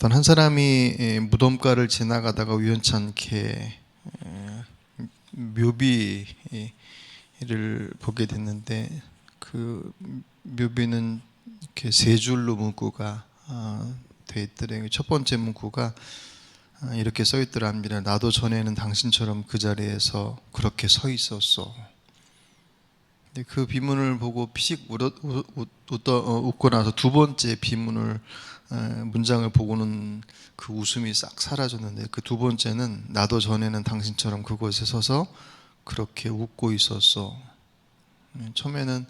어떤 한 사람이 무덤가를 지나가다가 우연치 않게 묘비를 보게 됐는데, 그 묘비는 이렇게 세 줄로 문구가 돼 있더래요. 첫 번째 문구가 이렇게 써 있더랍니다. 나도 전에는 당신처럼 그 자리에서 그렇게 서 있었어. 근데 그 비문을 보고 피식 웃고 나서 두 번째 비문을 문장을 보고는 그 웃음이 싹 사라졌는데, 그 두 번째는 나도 전에는 당신처럼 그곳에 서서 그렇게 웃고 있었어. 처음에는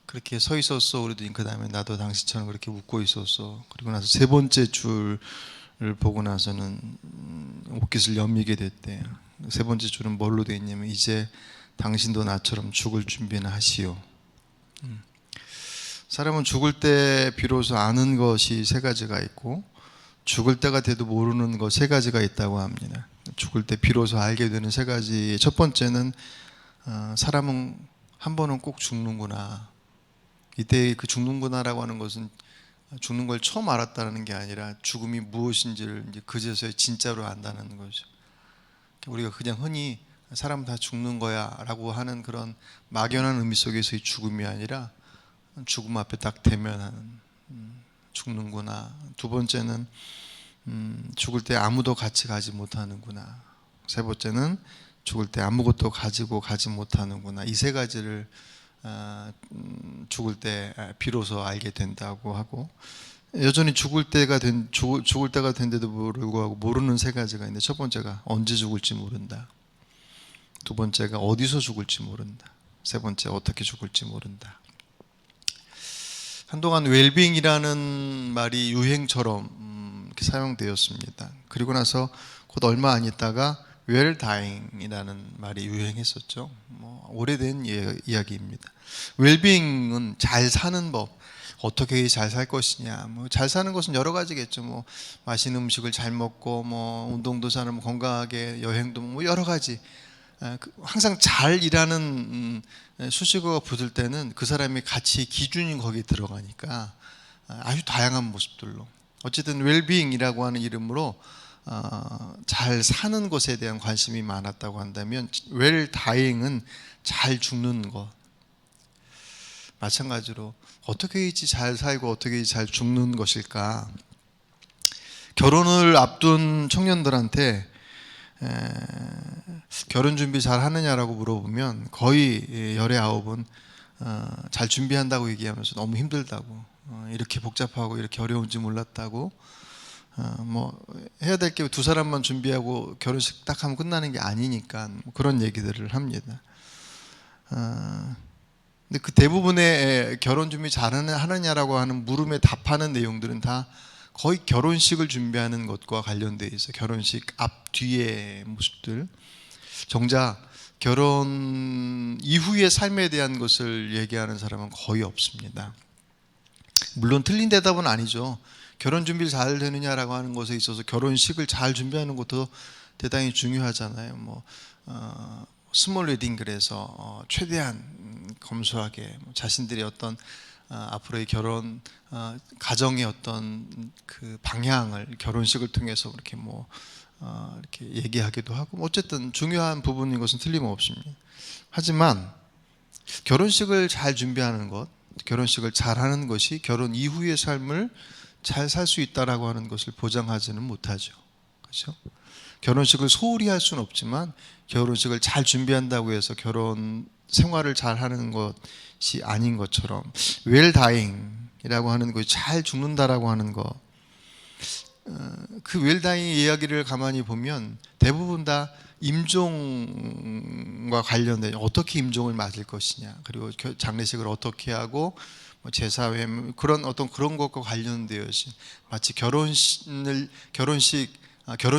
그렇게 서 있었어 그러더니 그 다음에 나도 당신처럼 그렇게 웃고 있었어. 그리고 나서 세 번째 줄을 보고 나서는 옷깃을 여미게 됐대요. 세 번째 줄은 뭘로 되어 있냐면 이제 당신도 나처럼 죽을 준비는 하시오. 사람은 죽을 때 비로소 아는 것이 세 가지가 있고, 죽을 때가 돼도 모르는 것 세 가지가 있다고 합니다. 죽을 때 비로소 알게 되는 세 가지. 첫 번째는 사람은 한 번은 꼭 죽는구나. 이때 그 죽는구나라고 하는 것은 죽는 걸 처음 알았다는 게 아니라 죽음이 무엇인지를 이제 그제서야 진짜로 안다는 거죠. 우리가 그냥 흔히 사람 다 죽는 거야 라고 하는 그런 막연한 의미 속에서의 죽음이 아니라 죽음 앞에 딱 대면하는 죽는구나. 두 번째는 죽을 때 아무도 같이 가지 못하는구나. 세 번째는 죽을 때 아무것도 가지고 가지 못하는구나. 이 세 가지를 죽을 때 비로소 알게 된다고 하고, 여전히 죽을 때가 된데도 불구하고 모르는 세 가지가 있는데, 첫 번째가 언제 죽을지 모른다. 두 번째가 어디서 죽을지 모른다. 세 번째 어떻게 죽을지 모른다. 한동안 웰빙이라는 말이 유행처럼 이렇게 사용되었습니다. 그리고 나서 곧 얼마 안 있다가 웰다잉이라는 말이 유행했었죠. 오래된 이야기입니다. 웰빙은 잘 사는 법, 어떻게 잘 살 것이냐. 잘 사는 것은 여러 가지겠죠. 맛있는 음식을 잘 먹고, 운동도 잘하면 건강하게, 여행도 여러 가지. 항상 잘 일하는 수식어가 붙을 때는 그 사람의 가치 기준이 거기에 들어가니까 아주 다양한 모습들로, 어쨌든 웰빙이라고 하는 이름으로 잘 사는 것에 대한 관심이 많았다고 한다면, 웰다잉은 잘 죽는 것. 마찬가지로 어떻게 해야지 잘 살고 어떻게 해야지 잘 죽는 것일까. 결혼을 앞둔 청년들한테 결혼 준비 잘 하느냐라고 물어보면 거의 열의 아홉은 잘 준비한다고 얘기하면서 너무 힘들다고, 이렇게 복잡하고 이렇게 어려운지 몰랐다고, 해야 될 게 두 사람만 준비하고 결혼식 딱 하면 끝나는 게 아니니까 그런 얘기들을 합니다. 근데 그 대부분의 결혼 준비 잘 하느냐라고 하는 물음에 답하는 내용들은 다 거의 결혼식을 준비하는 것과 관련되어 있어요. 결혼식 앞뒤의 모습들. 정작 결혼 이후의 삶에 대한 것을 얘기하는 사람은 거의 없습니다. 물론 틀린 대답은 아니죠. 결혼 준비를 잘 되느냐라고 하는 것에 있어서 결혼식을 잘 준비하는 것도 대단히 중요하잖아요. 스몰 웨딩, 그래서 최대한 검소하게 자신들의 어떤 앞으로의 결혼 가정의 어떤 그 방향을 결혼식을 통해서 이렇게 이렇게 얘기하기도 하고, 어쨌든 중요한 부분인 것은 틀림없습니다. 하지만 결혼식을 잘 준비하는 것, 결혼식을 잘 하는 것이 결혼 이후의 삶을 잘 살 수 있다라고 하는 것을 보장하지는 못하죠. 그렇죠? 결혼식을 소홀히 할 수는 없지만 결혼식을 잘 준비한다고 해서 결혼 생활을 잘 하는 것이 아닌 것처럼, 웰다잉이라고 하는 것이 잘 죽는다라고 하는 것, 그 웰다잉 이야기를 가만히 보면 대부분 다 임종과 관련된, 어떻게 임종을 맞을 것이냐, 그리고 장례식을 어떻게 하고 제사회 그런 것과 관련되어진, 마치 결혼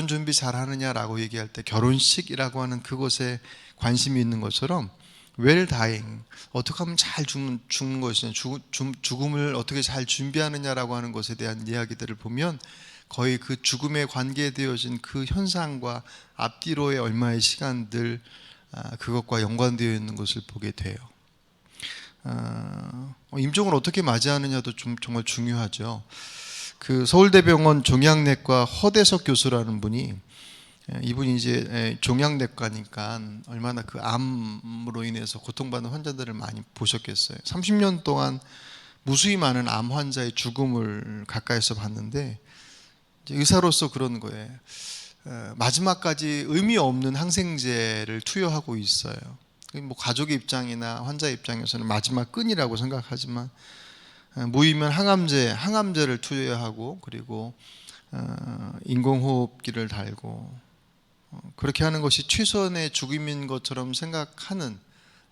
준비 잘 하느냐라고 얘기할 때 결혼식이라고 하는 그것에 관심이 있는 것처럼, 웰다잉, 어떻게 하면 잘 죽는 것이냐, 죽음을 어떻게 잘 준비하느냐라고 하는 것에 대한 이야기들을 보면 거의 그 죽음에 관계되어진 그 현상과 앞뒤로의 얼마의 시간들, 그것과 연관되어 있는 것을 보게 돼요. 임종을 어떻게 맞이하느냐도 정말 중요하죠. 그 서울대병원 종양내과 허대석 교수라는 분이, 이분이 이제 종양내과니까 얼마나 그 암으로 인해서 고통받는 환자들을 많이 보셨겠어요. 30년 동안 무수히 많은 암 환자의 죽음을 가까이서 봤는데, 이제 의사로서 그런 거예요. 마지막까지 의미 없는 항생제를 투여하고 있어요. 뭐 가족의 입장이나 환자 입장에서는 마지막 끈이라고 생각하지만, 무의미한 항암제를 투여하고, 그리고 인공호흡기를 달고, 그렇게 하는 것이 최선의 죽음인 것처럼 생각하는,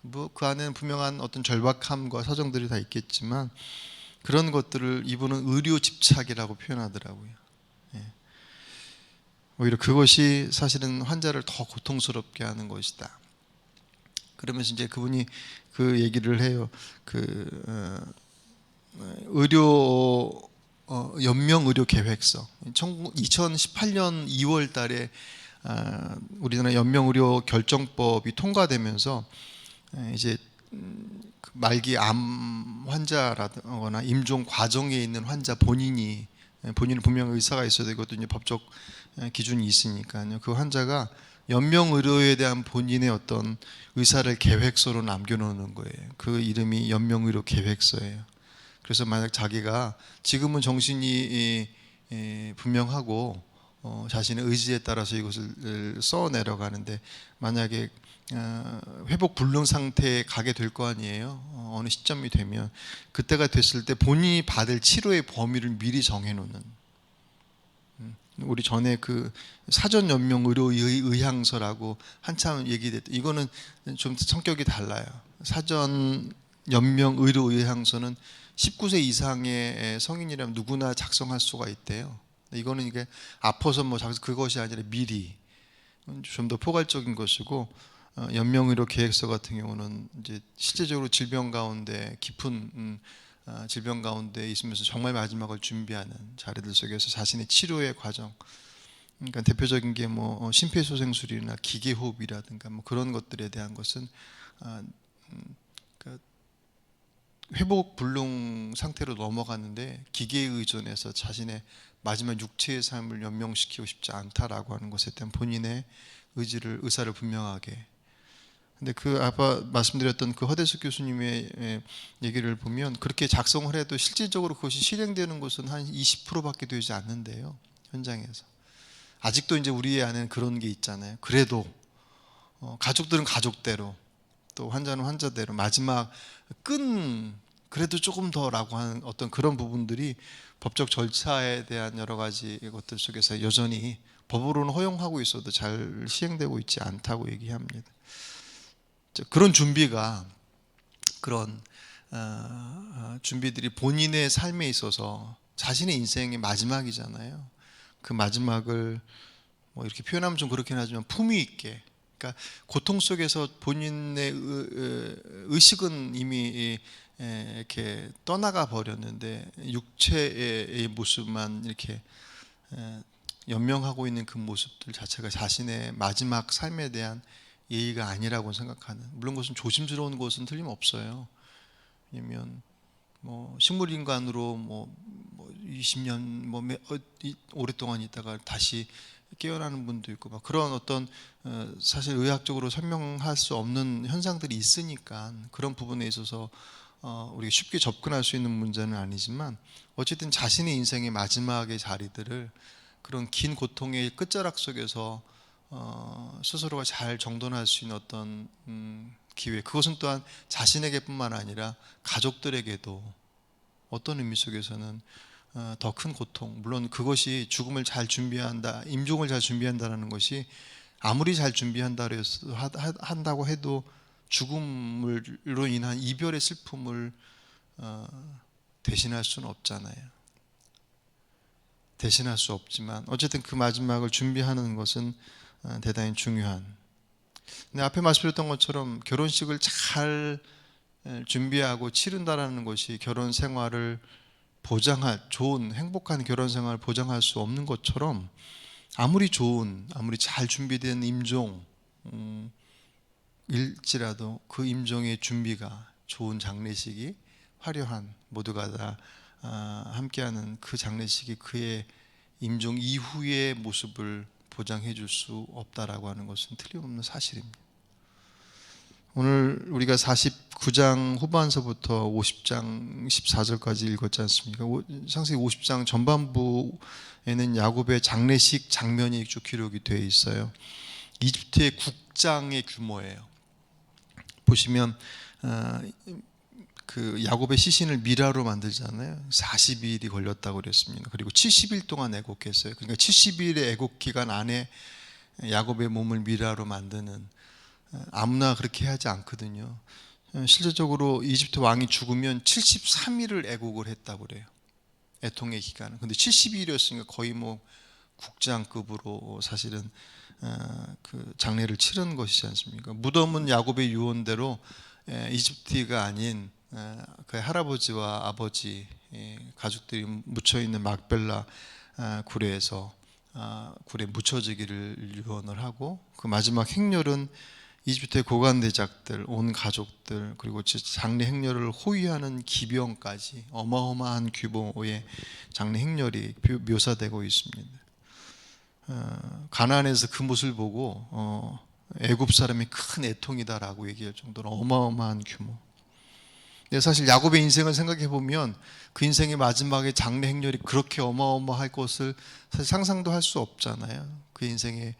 뭐 그 안에는 분명한 어떤 절박함과 사정들이 다 있겠지만, 그런 것들을 이분은 의료 집착이라고 표현하더라고요. 오히려 그것이 사실은 환자를 더 고통스럽게 하는 것이다. 그러면서 이제 그분이 그 얘기를 해요. 의료 연명 의료 계획서 2018년 2월 달에 우리나라 연명 의료 결정법이 통과되면서 이제 말기 암 환자라거나 임종 과정에 있는 환자 본인은 분명 의사가 있어야 되고, 또 이제 법적 기준이 있으니까요. 그 환자가 연명 의료에 대한 본인의 어떤 의사를 계획서로 남겨놓는 거예요. 그 이름이 연명 의료 계획서예요. 그래서 만약 자기가 지금은 정신이 분명하고 자신의 의지에 따라서 이것을 써 내려가는데, 만약에 회복 불능 상태에 가게 될 거 아니에요. 어느 시점이 되면, 그때가 됐을 때 본인이 받을 치료의 범위를 미리 정해놓는, 우리 전에 그 사전 연명 의료 의향서라고 한참 얘기됐던, 이거는 좀 성격이 달라요. 사전 연명 의료 의향서는 19세 이상의 성인이라면 누구나 작성할 수가 있대요. 이거는 이게 아파서 뭐 그것이 아니라 미리 좀 더 포괄적인 것이고, 연명의료 계획서 같은 경우는 이제 실제적으로 질병 가운데 깊은 질병 가운데 있으면서 정말 마지막을 준비하는 자리들 속에서 자신의 치료의 과정, 그러니까 대표적인 게 뭐 심폐소생술이나 기계호흡이라든가 뭐 그런 것들에 대한 것은 그러니까 회복 불능 상태로 넘어갔는데 기계에 의존해서 자신의 마지막 육체의 삶을 연명시키고 싶지 않다라고 하는 것에 대한 본인의 의사를 분명하게. 근데 그 아까 말씀드렸던 그 허대숙 교수님의 얘기를 보면, 그렇게 작성을 해도 실질적으로 그것이 실행되는 것은 한 20%밖에 되지 않는데요, 현장에서. 아직도 이제 우리 안에는 그런 게 있잖아요. 그래도 가족들은 가족대로, 또 환자는 환자대로 마지막 그래도 조금 더라고 하는 어떤 그런 부분들이 법적 절차에 대한 여러 가지 것들 속에서 여전히 법으로는 허용하고 있어도 잘 시행되고 있지 않다고 얘기합니다. 그런 준비가, 그런 준비들이 본인의 삶에 있어서 자신의 인생의 마지막이잖아요. 그 마지막을 뭐 이렇게 표현하면 좀 그렇긴 하지만 품위 있게, 그러니까 고통 속에서 본인의 의식은 이미 이렇게 떠나가 버렸는데 육체의 모습만 이렇게 연명하고 있는 그 모습들 자체가 자신의 마지막 삶에 대한 예의가 아니라고 생각하는, 물론 그것은 조심스러운 것은 틀림없어요. 왜냐면 뭐 식물인간으로 뭐 20년 오랫동안 있다가 다시 깨어나는 분도 있고, 막 그런 어떤 사실 의학적으로 설명할 수 없는 현상들이 있으니까, 그런 부분에 있어서 우리가 쉽게 접근할 수 있는 문제는 아니지만, 어쨌든 자신의 인생의 마지막의 자리들을 그런 긴 고통의 끝자락 속에서 스스로가 잘 정돈할 수 있는 어떤 기회, 그것은 또한 자신에게뿐만 아니라 가족들에게도 어떤 의미 속에서는 더 큰 고통, 물론 그것이 죽음을 잘 준비한다, 임종을 잘 준비한다는 것이 아무리 잘 한다고 해도 죽음으로 인한 이별의 슬픔을 대신할 수는 없잖아요. 대신할 수 없지만 어쨌든 그 마지막을 준비하는 것은 대단히 중요한. 근데 앞에 말씀드렸던 것처럼 결혼식을 잘 준비하고 치른다라는 것이 결혼 생활을 보장할, 좋은 행복한 결혼 생활을 보장할 수 없는 것처럼, 아무리 잘 준비된 임종 일지라도 그 임종의 준비가, 좋은 장례식이, 화려한, 모두가 다 함께하는 그 장례식이 그의 임종 이후의 모습을 보장해 줄 수 없다라고 하는 것은 틀림없는 사실입니다. 오늘 우리가 49장 후반서부터 50장 14절까지 읽었지 않습니까? 상세히 50장 전반부에는 야곱의 장례식 장면이 쭉 기록이 되어 있어요. 이집트의 국장의 규모예요. 보시면 그 야곱의 시신을 미라로 만들잖아요. 40일이 걸렸다고 그랬습니다. 그리고 70일 동안 애곡했어요. 그러니까 70일의 애곡 기간 안에 야곱의 몸을 미라로 만드는, 아무나 그렇게 하지 않거든요. 실제적으로 이집트 왕이 죽으면 73일을 애곡을 했다고 그래요. 애통의 기간은. 근데 70일이었으니까 거의 뭐 국장급으로 사실은 그 장례를 치른 것이지 않습니까? 무덤은 야곱의 유언대로 이집트가 아닌 그 할아버지와 아버지 가족들이 묻혀 있는 막벨라 굴에서 굴에 묻혀지기를 유언을 하고, 그 마지막 행렬은 이집트의 고관대작들, 온 가족들, 그리고 장례 행렬을 호위하는 기병까지 어마어마한 규모의 장례 행렬이 묘사되고 있습니다. 가나안에서 그 모습을 보고 애굽 사람이 큰 애통이다라고 얘기할 정도로 어마어마한 규모. 근데 사실 야곱의 인생을 생각해 보면 그 인생의 마지막에 장례 행렬이 그렇게 어마어마할 것을 사실 상상도 할 수 없잖아요. 그 인생의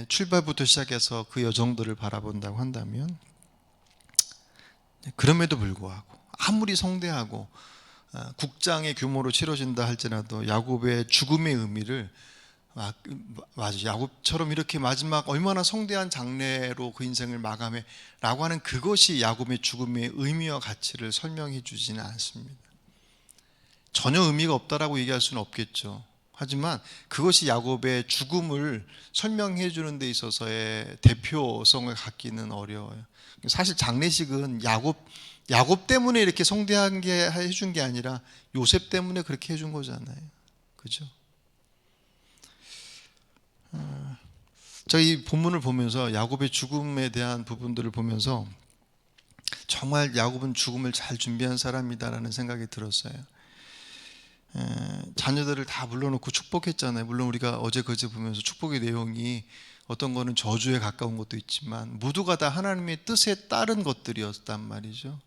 출발부터 시작해서 그 여정들을 바라본다고 한다면, 그럼에도 불구하고 아무리 성대하고 국장의 규모로 치러진다 할지라도 야곱의 죽음의 의미를, 맞아, 야곱처럼 이렇게 마지막 얼마나 성대한 장례로 그 인생을 마감해 라고 하는 그것이 야곱의 죽음의 의미와 가치를 설명해 주지는 않습니다. 전혀 의미가 없다라고 얘기할 수는 없겠죠. 하지만 그것이 야곱의 죽음을 설명해 주는 데 있어서의 대표성을 갖기는 어려워요. 사실 장례식은 야곱 때문에 이렇게 성대하게 해준 게 아니라 요셉 때문에 그렇게 해준 거잖아요. 그죠? 저희 본문을 보면서 야곱의 죽음에 대한 부분들을 보면서 정말 야곱은 죽음을 잘 준비한 사람이다라는 생각이 들었어요. 자녀들을 다 불러놓고 축복했잖아요. 물론 우리가 어제 그제 보면서 축복의 내용이 어떤 거는 저주에 가까운 것도 있지만 모두가 다 하나님의 뜻에 따른 것들이었단 말이죠.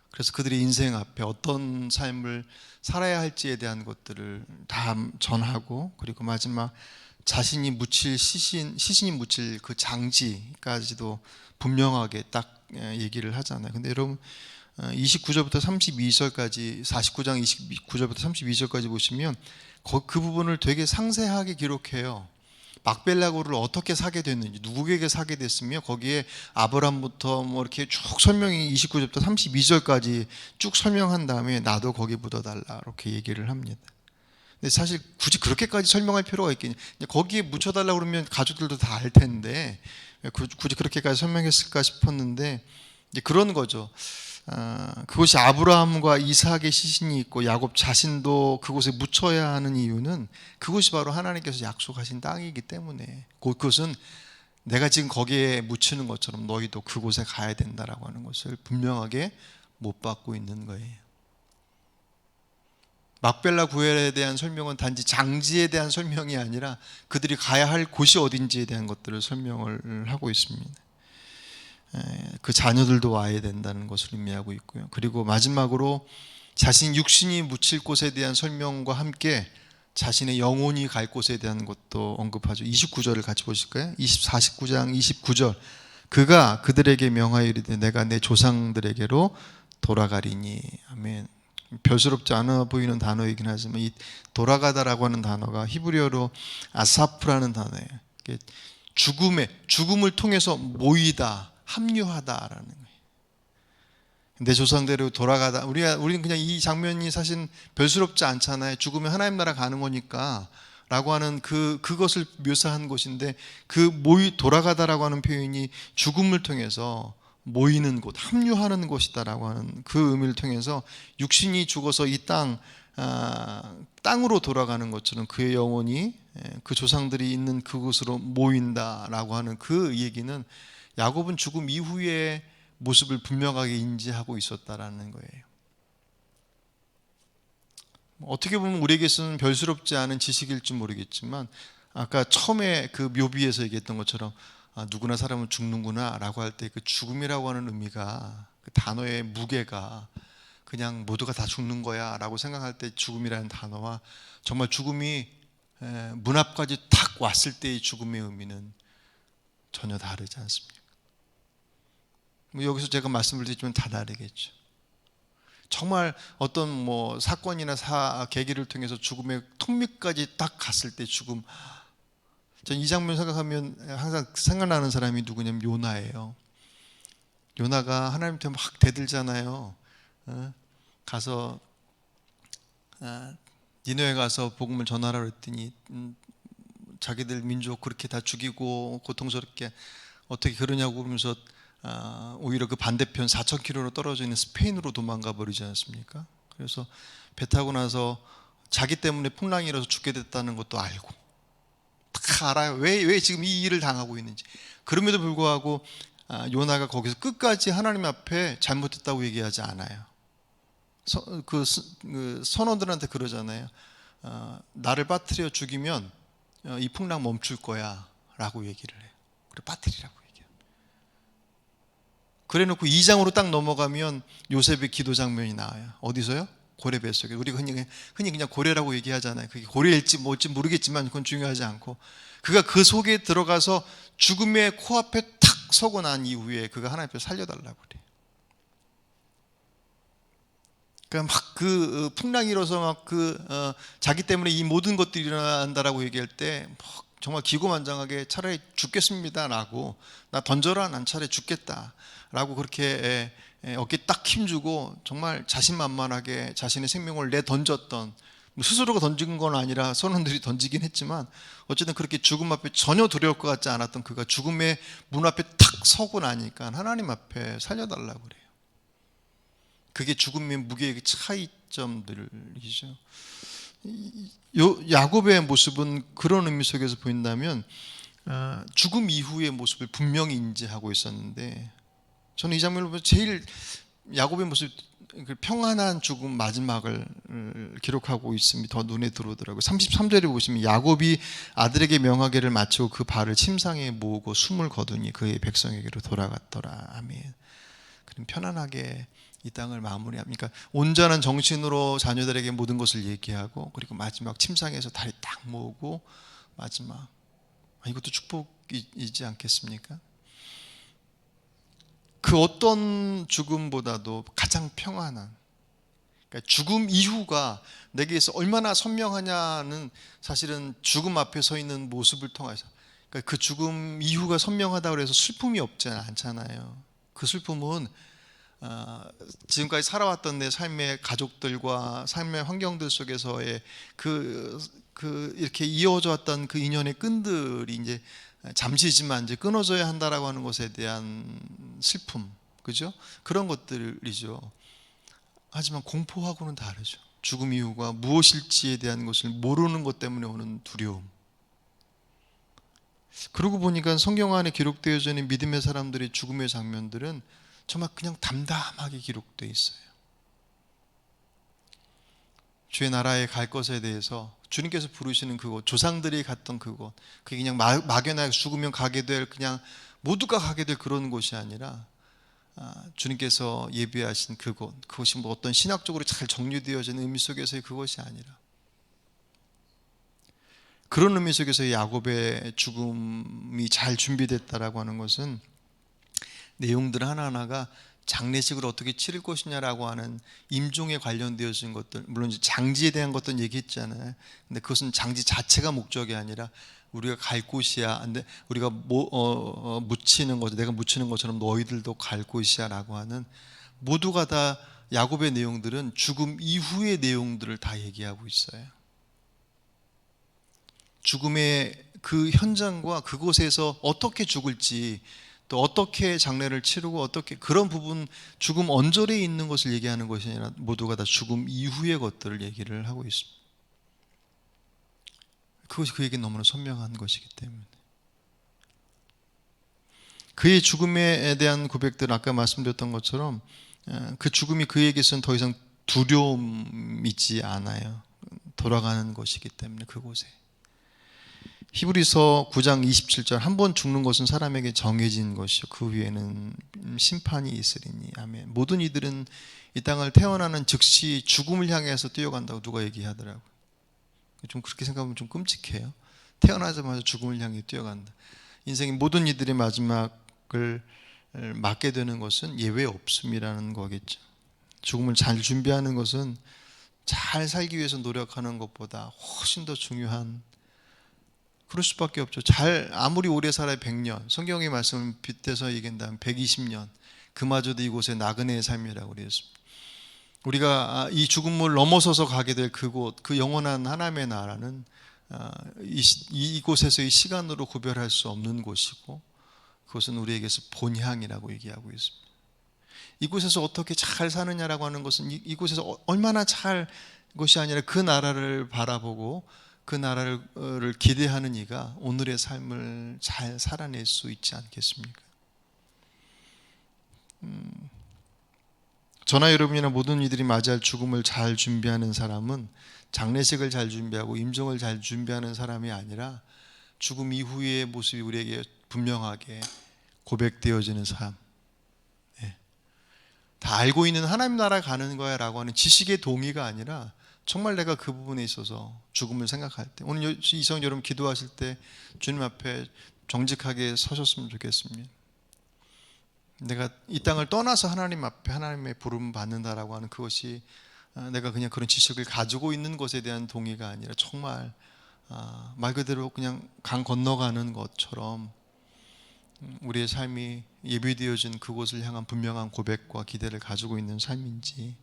그래서 그들의 인생 앞에 어떤 삶을 살아야 할지에 대한 것들을 다 전하고, 그리고 마지막 자신이 묻힐 시신이 묻힐 그 장지까지도 분명하게 딱 얘기를 하잖아요. 근데 여러분 29절부터 32절까지 49장 29절부터 32절까지 보시면 그 부분을 되게 상세하게 기록해요. 막벨라고를 어떻게 사게 됐는지, 누구에게 사게 됐으며, 거기에 아브람부터 뭐 이렇게 쭉 설명이 29절부터 32절까지 쭉 설명한 다음에 나도 거기 묻어달라 이렇게 얘기를 합니다. 근데 사실 굳이 그렇게까지 설명할 필요가 있겠냐? 거기에 묻혀달라고 그러면 가족들도 다 알 텐데 굳이 그렇게까지 설명했을까 싶었는데, 이제 그런 거죠. 그곳이 아브라함과 이삭의 시신이 있고 야곱 자신도 그곳에 묻혀야 하는 이유는 그곳이 바로 하나님께서 약속하신 땅이기 때문에, 그것은 내가 지금 거기에 묻히는 것처럼 너희도 그곳에 가야 된다라고 하는 것을 분명하게 못 받고 있는 거예요. 막벨라 구엘에 대한 설명은 단지 장지에 대한 설명이 아니라 그들이 가야 할 곳이 어딘지에 대한 것들을 설명을 하고 있습니다. 그 자녀들도 와야 된다는 것을 의미하고 있고요. 그리고 마지막으로 자신 육신이 묻힐 곳에 대한 설명과 함께 자신의 영혼이 갈 곳에 대한 것도 언급하죠. 29절을 같이 보실까요? 49장 29절. 그가 그들에게 명하여 이르되 내가 내 조상들에게로 돌아가리니. 아멘. 별스럽지 않아 보이는 단어이긴 하지만 이 돌아가다라고 하는 단어가 히브리어로 아사프라는 단어예요. 죽음을 통해서 모이다, 합류하다라는 거예요. 내 조상대로 돌아가다. 우리는 그냥 이 장면이 사실 별스럽지 않잖아요. 죽으면 하나님 나라 가는 거니까 라고 하는 그것을 묘사한 것인데, 돌아가다라고 하는 표현이 죽음을 통해서 모이는 곳, 합류하는 곳이다라고 하는 그 의미를 통해서 육신이 죽어서 이 땅으로 돌아가는 것처럼 그의 영혼이 그 조상들이 있는 그곳으로 모인다라고 하는 그 얘기는 야곱은 죽음 이후의 모습을 분명하게 인지하고 있었다라는 거예요. 어떻게 보면 우리에게서는 별스럽지 않은 지식일지 모르겠지만 아까 처음에 그 묘비에서 얘기했던 것처럼 누구나 사람은 죽는구나 라고 할 때 그 죽음이라고 하는 의미가, 그 단어의 무게가 그냥 모두가 다 죽는 거야 라고 생각할 때 죽음이라는 단어와 정말 죽음이 문 앞까지 탁 왔을 때의 죽음의 의미는 전혀 다르지 않습니까? 여기서 제가 말씀을 드리지만 다 다르겠죠. 정말 어떤 사건이나 계기를 통해서 죽음의 턱밑까지 딱 갔을 때 죽음, 전 이 장면 생각하면 항상 생각나는 사람이 누구냐면 요나예요. 요나가 하나님한테 막 대들잖아요. 가서 니느웨 가서 복음을 전하라 그랬더니 자기들 민족 그렇게 다 죽이고 고통스럽게 어떻게 그러냐고 그러면서 오히려 그 반대편 4,000km로 떨어져 있는 스페인으로 도망가 버리지 않습니까? 그래서 배 타고 나서 자기 때문에 풍랑이 일어서 죽게 됐다는 것도 알고 다 알아요. 왜 지금 이 일을 당하고 있는지. 그럼에도 불구하고 요나가 거기서 끝까지 하나님 앞에 잘못했다고 얘기하지 않아요. 그 선원들한테 그러잖아요. 나를 빠뜨려 죽이면 이 풍랑 멈출 거야 라고 얘기를 해요. 그래, 빠뜨리라고 얘기해요. 그래 놓고 2장으로 딱 넘어가면 요셉의 기도 장면이 나와요. 어디서요? 고래 뱃속에. 우리가 흔히 그냥 고래라고 얘기하잖아요. 그게 고래일지 뭘지 모르겠지만 그건 중요하지 않고, 그가 그 속에 들어가서 죽음의 코앞에 탁 서고 난 이후에 그가 하나님 앞에 살려달라고 그래요. 그러니까 막 그 풍랑이 일어서 막 자기 때문에 이 모든 것들이 일어난다라고 얘기할 때 정말 기고만장하게 차라리 죽겠습니다라고, 나 던져라, 난 차라리 죽겠다라고 그렇게 어깨에 딱 힘주고 정말 자신만만하게 자신의 생명을 내던졌던, 스스로가 던진 건 아니라 선원들이 던지긴 했지만 어쨌든 그렇게 죽음 앞에 전혀 두려울 것 같지 않았던 그가 죽음의 문 앞에 탁 서고 나니까 하나님 앞에 살려달라고 그래요. 그게 죽음의 무게의 차이점들이죠. 야곱의 모습은 그런 의미 속에서 보인다면 죽음 이후의 모습을 분명히 인지하고 있었는데, 저는 이 장면을 보면 제일 야곱의 모습, 평안한 죽음 마지막을 기록하고 있음이 더 눈에 들어오더라고요. 33절에 보시면 야곱이 아들에게 명하기를 마치고 그 발을 침상에 모으고 숨을 거두니 그의 백성에게로 돌아갔더라. 아멘. 그럼 편안하게 이 땅을 마무리합니까? 온전한 정신으로 자녀들에게 모든 것을 얘기하고, 그리고 마지막 침상에서 다리 딱 모으고 마지막, 이것도 축복이지 않겠습니까? 그 어떤 죽음보다도 가장 평안한, 그러니까 죽음 이후가 내게서 얼마나 선명하냐는 사실은 죽음 앞에 서 있는 모습을 통해서, 그러니까 그 죽음 이후가 선명하다고 해서 슬픔이 없지 않잖아요. 그 슬픔은 지금까지 살아왔던 내 삶의 가족들과 삶의 환경들 속에서의 이렇게 이어져 왔던 그 인연의 끈들이 이제 잠시지만 이제 끊어져야 한다라고 하는 것에 대한 슬픔, 그죠? 그런 것들이죠. 하지만 공포하고는 다르죠. 죽음 이후가 무엇일지에 대한 것을 모르는 것 때문에 오는 두려움. 그러고 보니까 성경 안에 기록되어져 있는 믿음의 사람들의 죽음의 장면들은 정말 그냥 담담하게 기록되어 있어요. 주의 나라에 갈 것에 대해서 주님께서 부르시는 그곳, 조상들이 갔던 그곳, 그게 그냥 막연하게 죽으면 가게 될, 그냥 모두가 가게 될 그런 곳이 아니라 주님께서 예비하신 그곳, 그것이 어떤 신학적으로 잘 정리되어진 의미 속에서의 그것이 아니라, 그런 의미 속에서 야곱의 죽음이 잘 준비됐다라고 하는 것은 내용들 하나하나가 장례식을 어떻게 치를 것이냐라고 하는 임종에 관련되어진 것들, 물론 이제 장지에 대한 것들은 얘기했잖아요. 근데 그것은 장지 자체가 목적이 아니라 우리가 갈 곳이야. 근데 우리가 묻히는 거죠. 내가 묻히는 것처럼 너희들도 갈 곳이야라고 하는, 모두가 다 야곱의 내용들은 죽음 이후의 내용들을 다 얘기하고 있어요. 죽음의 그 현장과 그곳에서 어떻게 죽을지, 또 어떻게 장례를 치르고 어떻게, 그런 부분, 죽음 언저리에 있는 것을 얘기하는 것이 아니라 모두가 다 죽음 이후의 것들을 얘기를 하고 있습니다. 그것이 그에게 너무나 선명한 것이기 때문에 그의 죽음에 대한 고백들은 아까 말씀드렸던 것처럼 그 죽음이 그에게서는 더 이상 두려움이지 않아요. 돌아가는 것이기 때문에 그곳에. 히브리서 9장 27절 한 번 죽는 것은 사람에게 정해진 것이요 그 위에는 심판이 있으리니 아멘. 모든 이들은 이 땅을 태어나는 즉시 죽음을 향해서 뛰어간다고 누가 얘기하더라고요. 좀 그렇게 생각하면 좀 끔찍해요. 태어나자마자 죽음을 향해 뛰어간다. 인생의 모든 이들의 마지막을 맞게 되는 것은 예외 없음이라는 거겠죠. 죽음을 잘 준비하는 것은 잘 살기 위해서 노력하는 것보다 훨씬 더 중요한, 그럴 수밖에 없죠. 아무리 오래 살아야 100년, 성경의 말씀을 빗대서 얘기한다면 120년, 그마저도 이곳에 나그네의 삶이라고 그랬습니다. 우리가 이 죽음을 넘어서서 가게 될 그곳, 그 영원한 하나님의 나라는 이곳에서의 시간으로 구별할 수 없는 곳이고, 그것은 우리에게서 본향이라고 얘기하고 있습니다. 이곳에서 어떻게 잘 사느냐라고 하는 것은 이곳에서 얼마나 잘 것이 아니라 그 나라를 바라보고 그 나라를 기대하는 이가 오늘의 삶을 잘 살아낼 수 있지 않겠습니까? 저나 여러분이나 모든 이들이 맞이할 죽음을 잘 준비하는 사람은 장례식을 잘 준비하고 임종을 잘 준비하는 사람이 아니라 죽음 이후의 모습이 우리에게 분명하게 고백되어지는 삶. 다 알고 있는 하나님 나라 가는 거야 라고 하는 지식의 동의가 아니라 정말 내가 그 부분에 있어서 죽음을 생각할 때, 오늘 이성 여러분 기도하실 때 주님 앞에 정직하게 서셨으면 좋겠습니다. 내가 이 땅을 떠나서 하나님 앞에 하나님의 부름 받는다라고 하는 그것이 내가 그냥 그런 지식을 가지고 있는 것에 대한 동의가 아니라 정말 말 그대로 그냥 강 건너가는 것처럼 우리의 삶이 예비되어진 그곳을 향한 분명한 고백과 기대를 가지고 있는 삶인지,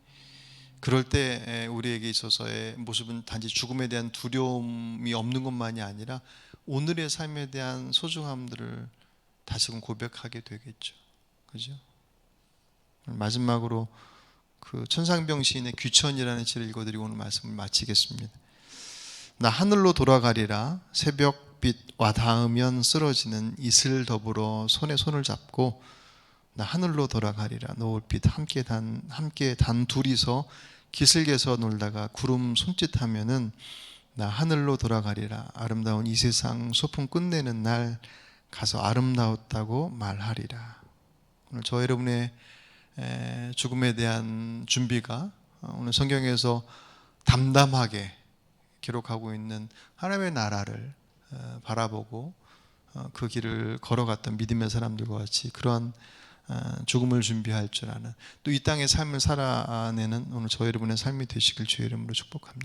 그럴 때 우리에게 있어서의 모습은 단지 죽음에 대한 두려움이 없는 것만이 아니라 오늘의 삶에 대한 소중함들을 다시금 고백하게 되겠죠. 그죠? 마지막으로 그 천상병 시인의 귀천이라는 시를 읽어드리고 오늘 말씀을 마치겠습니다. 나 하늘로 돌아가리라 새벽빛 와 닿으면 쓰러지는 이슬 더불어 손에 손을 잡고 나 하늘로 돌아가리라 노을빛 함께 단 둘이서 기슭에서 놀다가 구름 손짓하면은 나 하늘로 돌아가리라 아름다운 이 세상 소풍 끝내는 날 가서 아름다웠다고 말하리라. 오늘 저 여러분의 죽음에 대한 준비가 오늘 성경에서 담담하게 기록하고 있는 하나님의 나라를 바라보고 그 길을 걸어갔던 믿음의 사람들과 같이 그러한 죽음을 준비할 줄 아는 또 이 땅의 삶을 살아내는 오늘 저 여러분의 삶이 되시길 주의 이름으로 축복합니다.